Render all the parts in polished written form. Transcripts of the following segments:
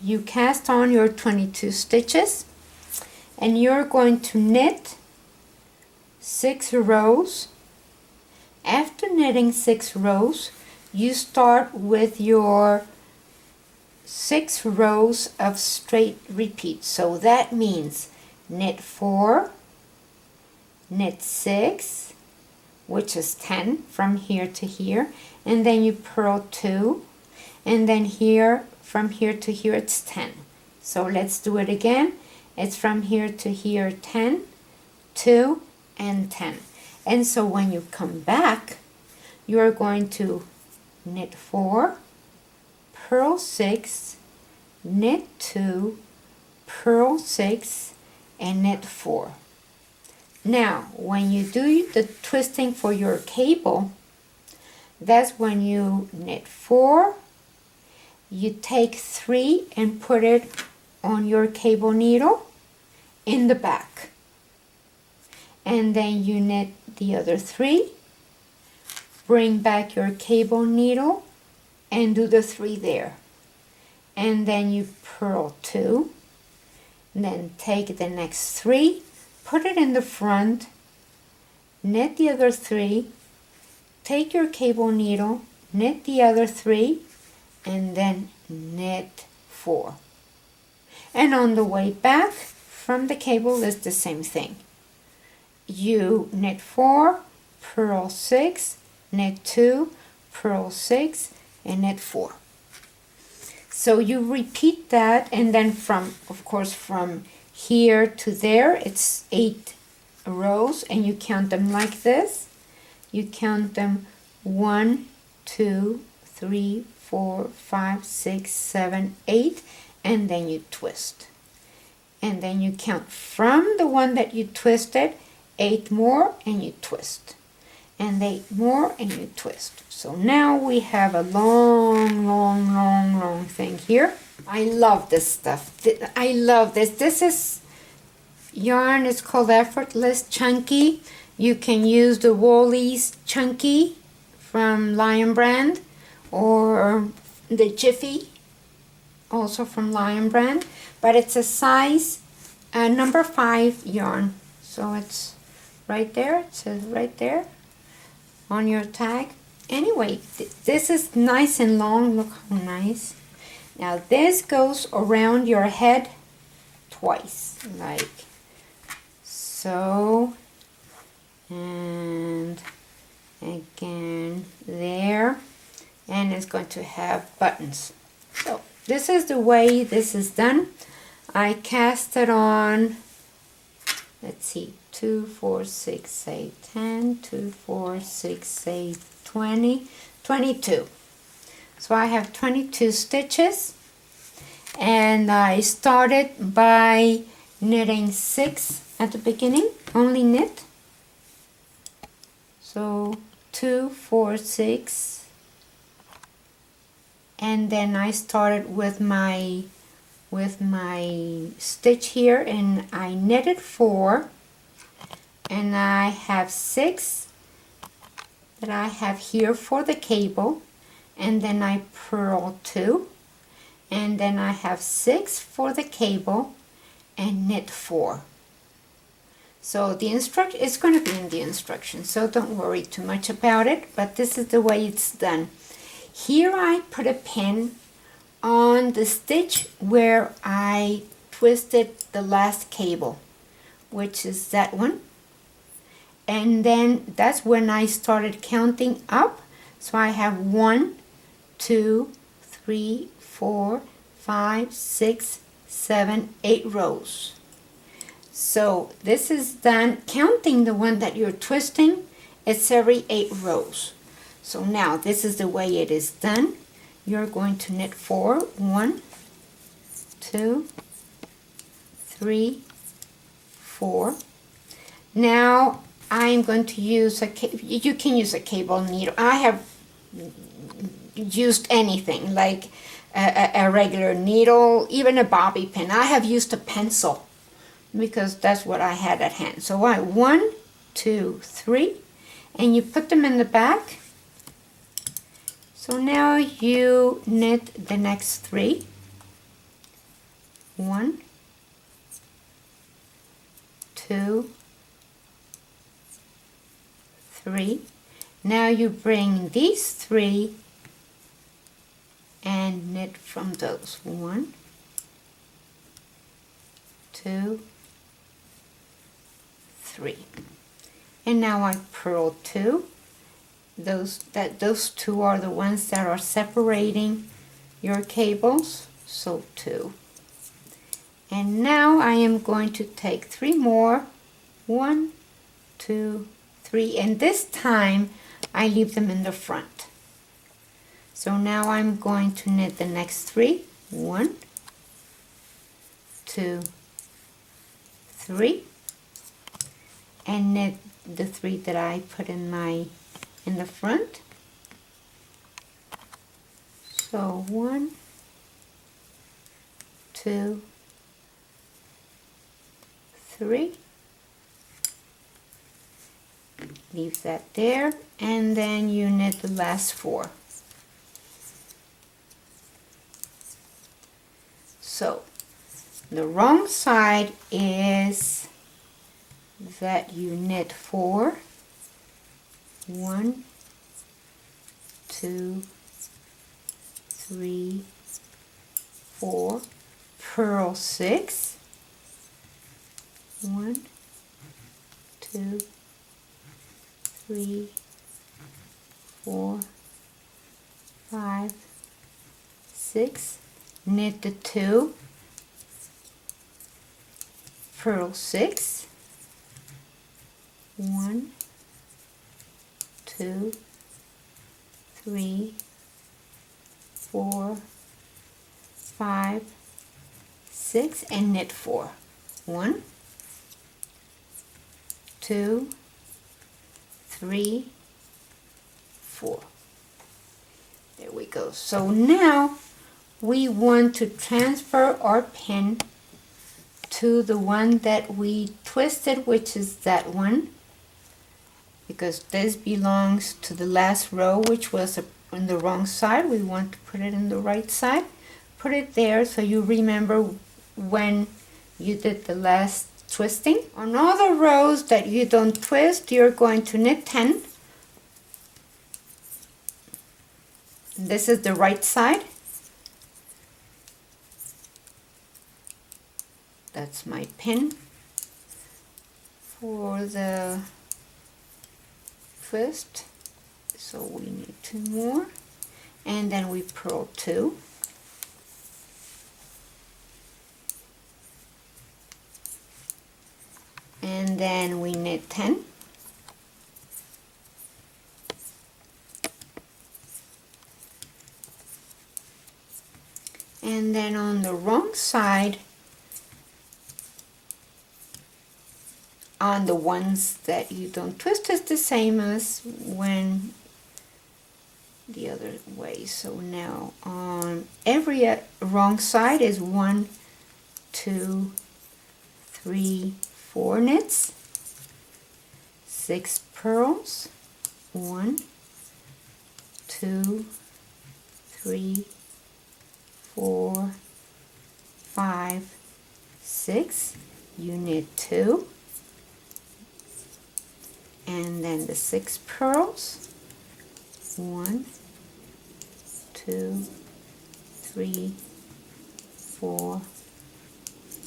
you cast on your 22 stitches, and you're going to knit 6 rows. After knitting 6 rows, you start with your 6 rows of straight repeats. So that means knit 4, knit 6, which is 10 from here to here, and then you purl 2, and then here, from here to here, it's 10. So let's do it again. It's from here to here 10, 2, and 10. And so when you come back, you're going to knit 4, purl 6, knit 2, purl 6, and knit 4. Now, when you do the twisting for your cable, that's when you knit 4, you take 3 and put it on your cable needle in the back. And then you knit the other 3, bring back your cable needle and do the 3 there. And then you purl 2, then take the next 3, put it in the front, knit the other 3, take your cable needle, knit the other 3, and then knit 4. And on the way back from the cable is the same thing. You knit 4, purl 6, knit 2, purl 6, and knit 4. So you repeat that, and then from, of course, from here to there, it's 8 rows, and you count them like this. You count them 1, 2, 3, 4, 5, 6, 7, 8, and then you twist. And then you count from the one that you twisted, 8 more, and you twist. And 8 more, and you twist. So now we have a long thing here. I love this stuff. I love this. This is yarn. It's called Effortless Chunky. You can use the Woolies Chunky from Lion Brand, or the Jiffy, also from Lion Brand. But it's a size number 5 yarn. So it's right there. It says right there on your tag. Anyway, this is nice and long. Look how nice. Now this goes around your head twice, like so, and again there, and it's going to have buttons. So this is the way this is done. I cast it on, let's see, 2, 4, 6, 8, 10, 2, 4, 6, 8, 20, 22. So I have 22 stitches, and I started by knitting 6 at the beginning, only knit. So 2, 4, 6, and then I started with my stitch here, and I knitted 4, and I have 6 that I have here for the cable, and then I purl 2, and then I have 6 for the cable and knit 4. So the instruction is going to be in the instructions, so don't worry too much about it, but this is the way it's done. Here I put a pin on the stitch where I twisted the last cable, which is that one. And then that's when I started counting up. So I have 1, 2, 3, 4, 5, 6, 7, 8 rows. So this is done counting the one that you're twisting. It's every 8 rows. So now this is the way it is done. You're going to knit 4, 1, 2, 3, 4. Now I'm going to use you can use a cable needle. I have used anything like a regular needle, even a bobby pin. I have used a pencil because that's what I had at hand. So 1, 2, 3, and you put them in the back. So now you knit the next 3, 1, 2, 3. Now you bring these 3 and knit from those. 1, 2, 3. And now I purl 2. Those 2 are the ones that are separating your cables, so 2. And now I am going to take 3 more. 1, 2, 3, and this time I leave them in the front. So now I'm going to knit the next 3. 1, 2, 3, and knit the 3 that I put in the front. So 1, 2, 3. Leave that there, and then you knit the last 4. So the wrong side is that you knit 4. 1, 2, 3, 4. Purl 6. 1, 2, 3, 4, 5, 6. Knit the 2. Purl 6. 1, 2, 3, 4, 5, 6, and knit 4. 1, 2, 3, 4. There we go. So now we want to transfer our pin to the one that we twisted, which is that one, because this belongs to the last row, which was on the wrong side. We want to put it in the right side. Put it there so you remember when you did the last twisting. On all the rows that you don't twist, you're going to knit 10. This is the right side. That's my pin for the twist. So we need 2 more, and then we purl 2. And then we knit 10. And then on the wrong side, on the ones that you don't twist, is the same as when the other way. So now on every wrong side is 1, 2, 3, 4 knits, 6 purls, 1, 2, 3, 4, 5, 6. You knit 2, and then the 6 purls. 1, 2, 3, 4,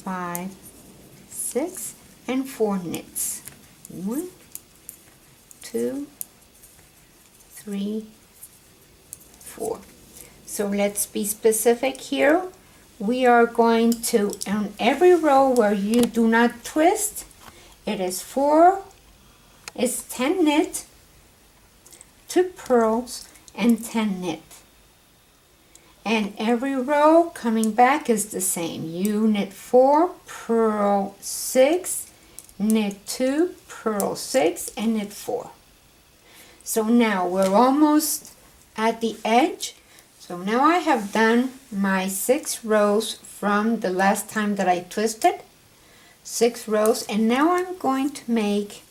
5, 6, and 4 knits. 1, 2, 3, 4. So let's be specific here. We are going to, on every row where you do not twist, it is 10 knit, 2 purls, and 10 knit. And every row coming back is the same. You knit 4, purl 6, knit 2, purl 6, and knit 4. So now we're almost at the edge. So now I have done my 6 rows from the last time that I twisted. 6 rows, and now I'm going to make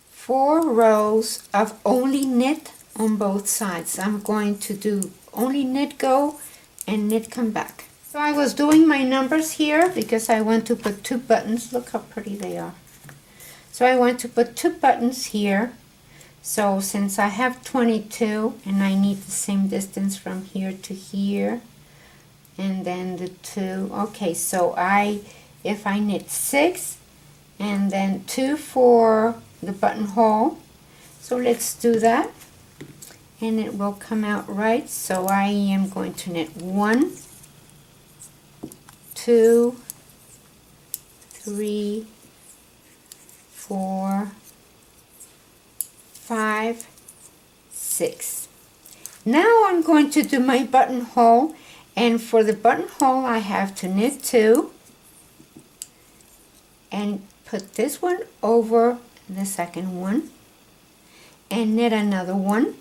4 rows of only knit on both sides. I'm going to do only knit go and knit come back. So I was doing my numbers here because I want to put 2 buttons. Look how pretty they are. So I want to put 2 buttons here. So since I have 22 and I need the same distance from here to here, and then the 2, okay, so if I knit 6 and then 2 for the buttonhole, so let's do that and it will come out right. So I am going to knit 1, 2, 3, 4, 5, 6. Now I'm going to do my buttonhole, and for the buttonhole I have to knit 2 and put this one over the second one and knit another one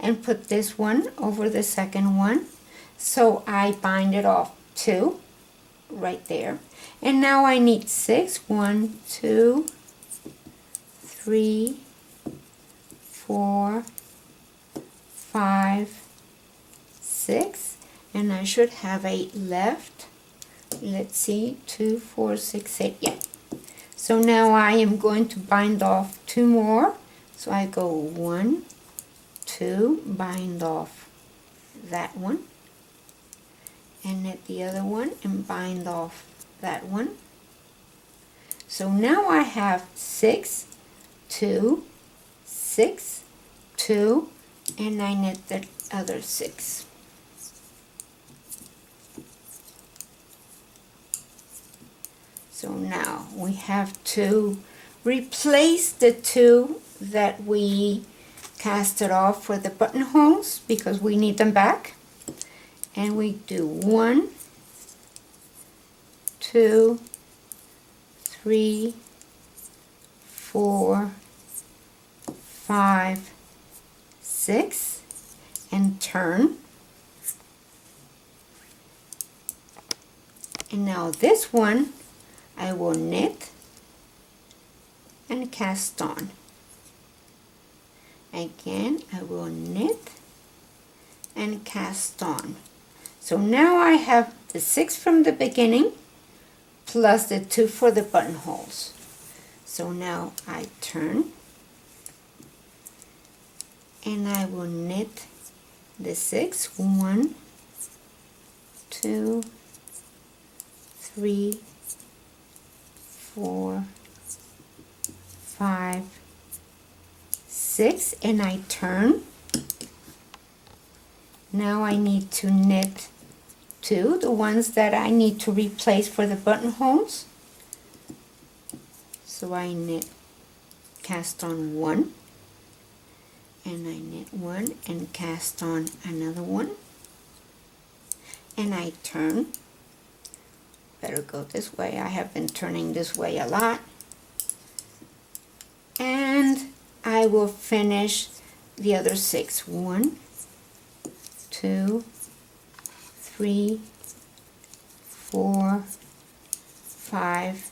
and put this one over the second one. So I bind it off 2 right there, and now I need 6. 1, 2, 3, 4, 5, 6, and I should have 8 left. Let's see, 2, 4, 6, 8, yeah. So now I am going to bind off 2 more. So I go 1, 2, bind off that one, and knit the other one and bind off that one. So now I have 6, 2, 6, 2, and I knit the other 6. So now we have to replace the 2 that we casted off for the buttonholes because we need them back. And we do 1, 2, 3, 4, 5, 6, and turn. And now this one I will knit and cast on. Again, I will knit and cast on. So now I have the 6 from the beginning plus the 2 for the buttonholes. So now I turn and I will knit the 6. 1, 2, 3, 4, 5, 6, and I turn. Now I need to knit 2, the ones that I need to replace for the buttonholes. So I knit, cast on 1, and I knit 1 and cast on another one, and I turn. Better go this way. I have been turning this way a lot. And I will finish the other 6. 1, 2, 3, 4, 5,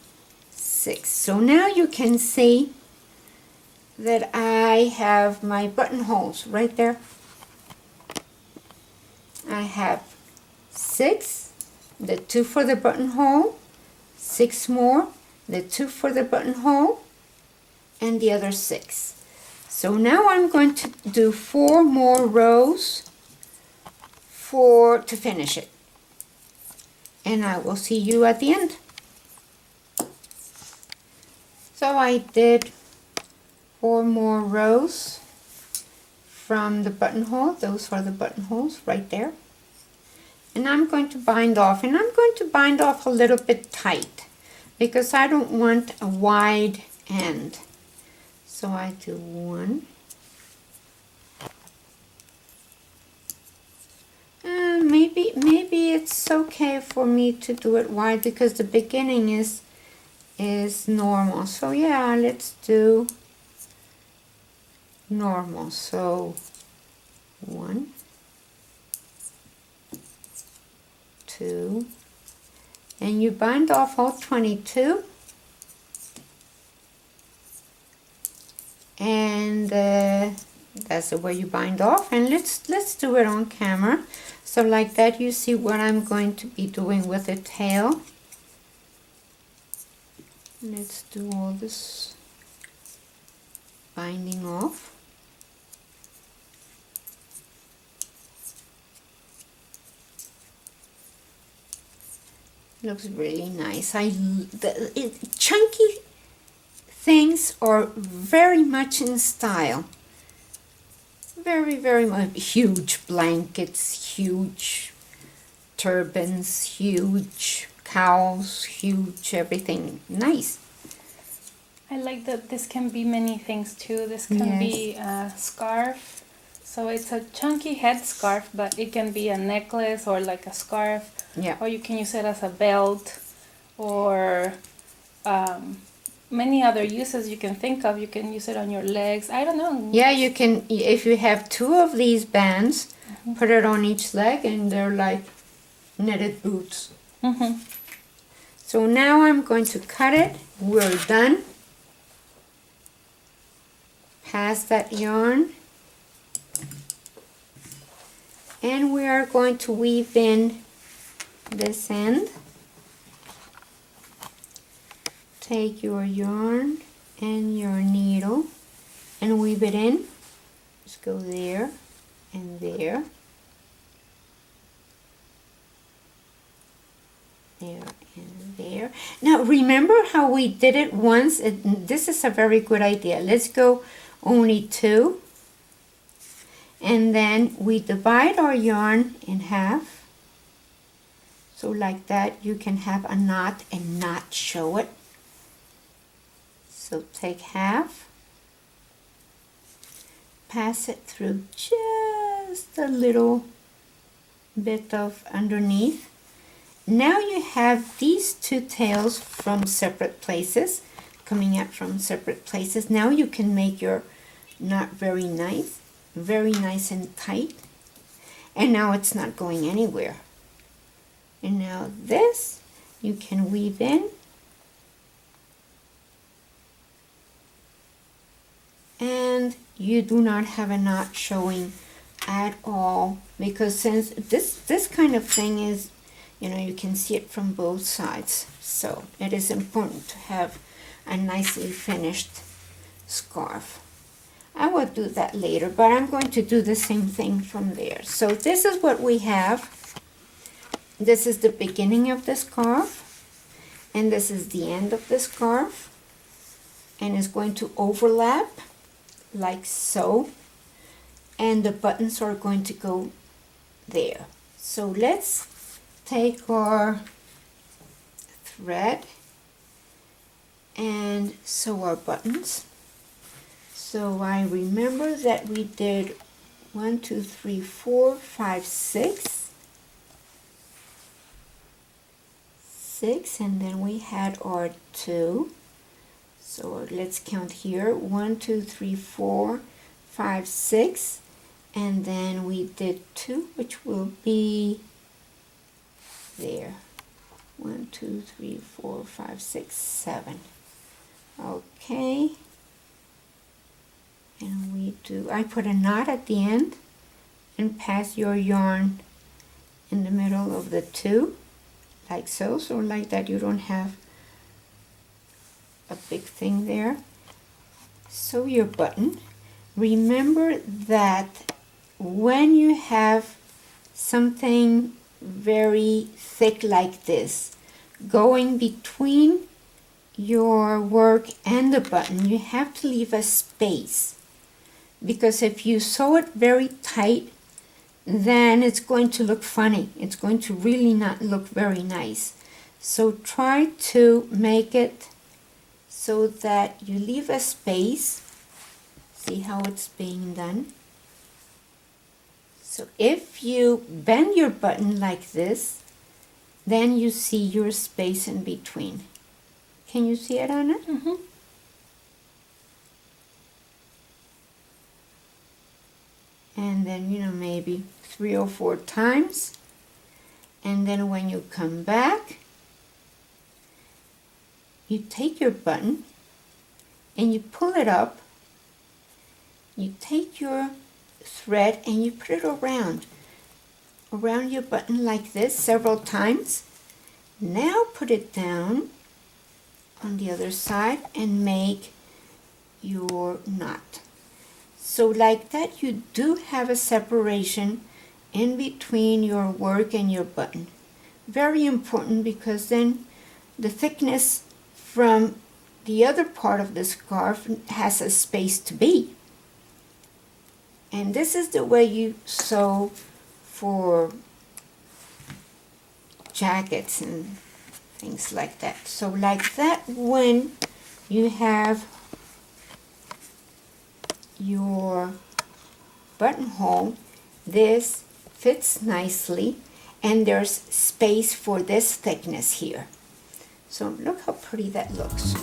6. So now you can see that I have my buttonholes right there. I have 6, the 2 for the buttonhole, 6 more, the 2 for the buttonhole, and the other 6. So now I'm going to do 4 more rows to finish it, and I will see you at the end. So I did 4 more rows from the buttonhole. Those are the buttonholes right there. And I'm going to bind off, and I'm going to bind off a little bit tight because I don't want a wide end. So I do 1, maybe it's okay for me to do it wide because the beginning is normal. So yeah, let's do normal. So 1, 2, and you bind off all 22, and that's the way you bind off. And let's do it on camera. So like that, you see what I'm going to be doing with the tail. Let's do all this binding off. Looks really nice. Chunky things are very much in style. Very, very much. Huge blankets, huge turbans, huge cowls, huge everything. Nice. I like that this can be many things too. This can be a scarf. So it's a chunky head scarf, but it can be a necklace or like a scarf. Yeah. Or you can use it as a belt or many other uses you can think of. You can use it on your legs. I don't know. Yeah, you can, if you have 2 of these bands, put it on each leg and they're like knitted boots. So now I'm going to cut it. We're done. Pass that yarn. And we are going to weave in this end. Take your yarn and your needle and weave it in. Just go there and there. There and there. Now remember how we did it once? This is a very good idea. Let's go only 2. And then we divide our yarn in half. So like that you can have a knot and not show it. So take half, pass it through just a little bit of underneath. Now you have these 2 tails from separate places, coming out from separate places. Now you can make your knot very nice and tight. And now it's not going anywhere. And now this you can weave in. And you do not have a knot showing at all, because since this kind of thing is, you can see it from both sides. So it is important to have a nicely finished scarf. I will do that later, but I'm going to do the same thing from there. So this is what we have. This is the beginning of the scarf, and this is the end of the scarf, and it's going to overlap like so, and the buttons are going to go there. So let's take our thread and sew our buttons. So I remember that we did 1, 2, 3, 4, 5, 6, and then we had our 2. So let's count here, 1, 2, 3, 4, 5, 6, and then we did 2, which will be there. 1, 2, 3, 4, 5, 6, 7. Okay. And we do, I put a knot at the end and pass your yarn in the middle of the 2, like so. So like that you don't have a big thing there. Sew your button. Remember that when you have something very thick like this going between your work and the button, you have to leave a space, because if you sew it very tight, then it's going to look funny. It's going to really not look very nice. So try to make it so that you leave a space. See how it's being done? So if you bend your button like this, then you see your space in between. Can you see it, Anna? Mm-hmm. And then, maybe 3 or 4 times. And then when you come back, you take your button and you pull it up. You take your thread and you put it around. around your button like this several times. Now put it down on the other side and make your knot. So like that, you do have a separation in between your work and your button. Very important, because then the thickness from the other part of the scarf has a space to be. And this is the way you sew for jackets and things like that. So like that, when you have your buttonhole, this fits nicely and there's space for this thickness here. So look how pretty that looks.